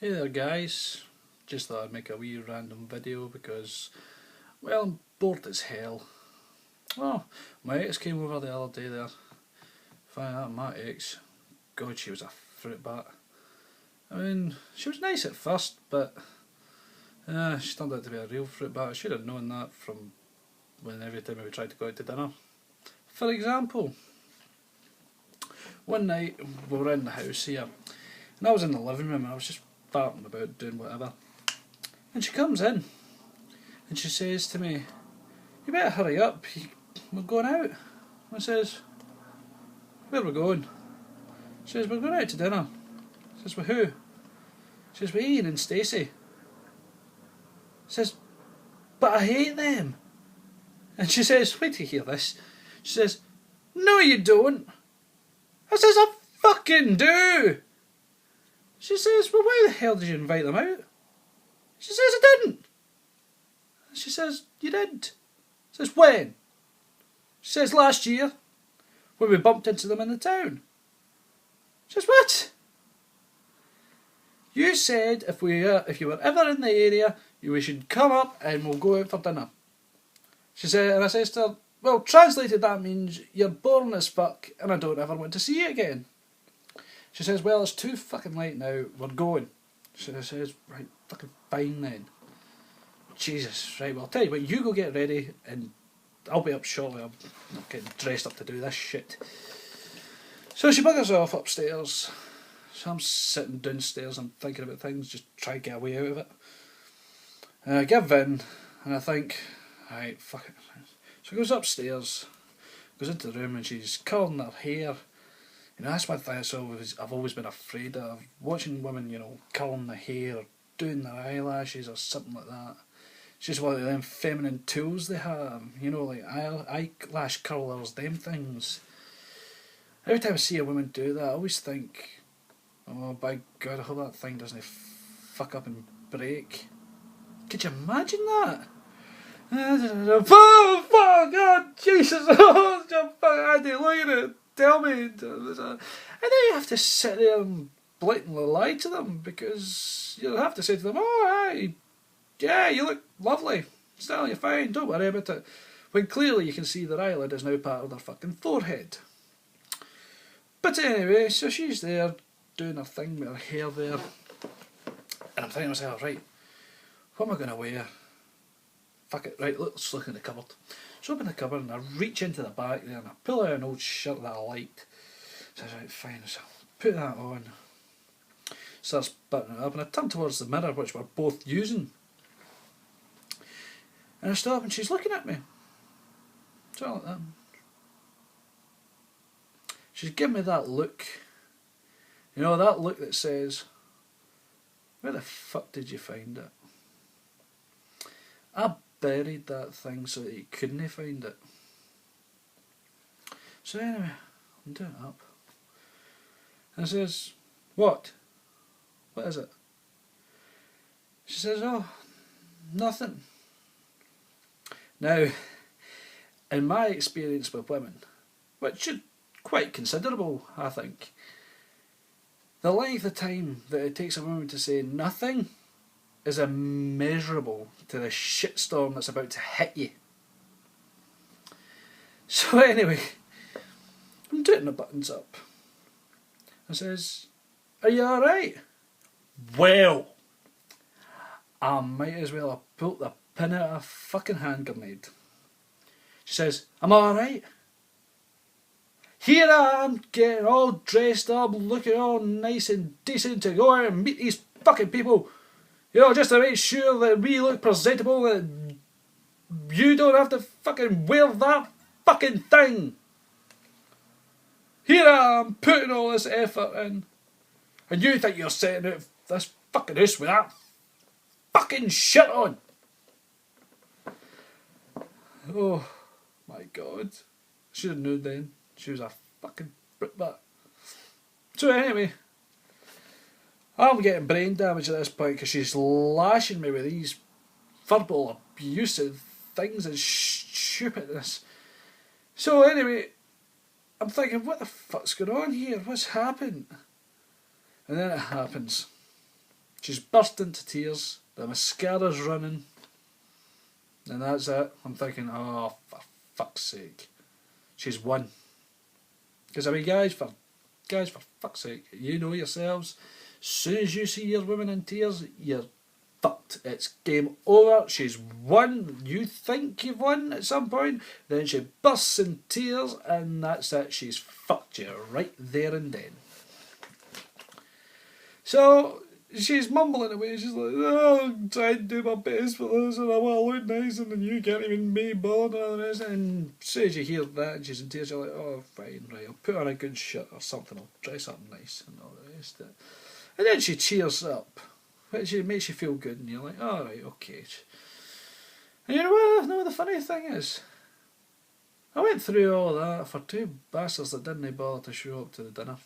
Hey there guys, just thought I'd make a wee random video because, well, I'm bored as hell. Oh, my ex came over the other day there. Find out my ex, God, she was a fruit bat. I mean, she was nice at first, but she turned out to be a real fruit bat. I should have known that from when every time we tried to go out to dinner. For example, one night we were in the house here, and I was in the living room and I was just farting about doing whatever. And she comes in and she says to me, "You better hurry up, we're going out." I says, "Where are we going?" She says, "We're going out to dinner." I says, "With who?" She says, "With Ian and Stacey." I says, "But I hate them." And she says, wait till you hear this. She says, "No you don't." I says, "I fucking do." She says, "Well, why the hell did you invite them out?" She says, "I didn't." She says, "You did." I says, "When?" She says, "Last year, when we bumped into them in the town." She says, "What?" "You said if you were ever in the area, we should come up and we'll go out for dinner." She said, and I says to her, "Well, translated that means you're boring as fuck and I don't ever want to see you again." She says, "Well, it's too fucking late now, we're going." So I says, "Right, fucking fine then." Jesus, right, well I'll tell you what, you go get ready and I'll be up shortly. I'm not getting dressed up to do this shit. So she buggers off upstairs. So I'm sitting downstairs, I'm thinking about things, just try to get a way out of it. And I give in and I think, right, fuck it. So she goes upstairs, goes into the room and she's curling her hair. You know, that's one thing I've always been afraid of. Watching women, you know, curling their hair or doing their eyelashes or something like that. It's just one of them feminine tools they have. You know, like eyelash curlers, them things. Every time I see a woman do that, I always think, oh, by God, I hope that thing doesn't fuck up and break. Could you imagine that? Oh, fuck, God, Jesus, oh, fuck, Andy, look at it, tell me. And then you have to sit there and blatantly lie to them because you'll have to say to them, "Oh, hi, yeah, you look lovely, still, you're fine, don't worry about it." When clearly you can see their eyelid is now part of their fucking forehead. But anyway, so she's there doing her thing with her hair there. And I'm thinking to myself, right, what am I going to wear? Fuck it, right, let's look in the cupboard. So I open the cupboard and I reach into the back there and I pull out an old shirt that I liked. So I was like, fine, so I put that on. Starts buttoning it up and I turn towards the mirror which we're both using. And I stop and she's looking at me. So like that. She's giving me that look. You know, that look that says, "Where the fuck did you find it?" I buried that thing so that you couldn't find it. So anyway, I'm doing it up. And I says, "What? What is it?" She says, "Oh, nothing." Now, in my experience with women, which is quite considerable, I think, the length of time that it takes a woman to say nothing is immeasurable to the shitstorm that's about to hit you. So anyway, I'm doing the buttons up. I says, "Are you alright?" Well, I might as well have pulled the pin out of a fucking hand grenade. She says, "I'm alright. Here I am, getting all dressed up, looking all nice and decent to go out and meet these fucking people. You know, just to make sure that we look presentable, that you don't have to fucking wear that fucking thing. Here I am, putting all this effort in, and you think you're setting out this fucking house with that fucking shit on." Oh my God. Should have known then. She was a fucking britbat. So anyway, I'm getting brain damage at this point because she's lashing me with these verbal abusive things and stupidness. So anyway, I'm thinking, what the fuck's going on here? What's happened? And then it happens. She's burst into tears, the mascara's running, and that's it. I'm thinking, oh, for fuck's sake. She's won. Because, I mean, guys, for fuck's sake, you know yourselves, as soon as you see your woman in tears, you're fucked. It's game over. She's won. You think you've won at some point, then she bursts in tears, and that's it. She's fucked you right there and then. So she's mumbling away. She's like, "Oh, I'm trying to do my best for this, and I want to look nice, and then you can't even be bothered." And all the rest. And as soon as you hear that, and she's in tears, you're like, "Oh, fine, right. I'll put on a good shirt or something. I'll dress up nice and all the rest of it." And then she cheers up, which makes you feel good, and you're like, "All right, okay." And you know what? No, the funny thing is, I went through all that for two bastards that didn't bother to show up to the dinner.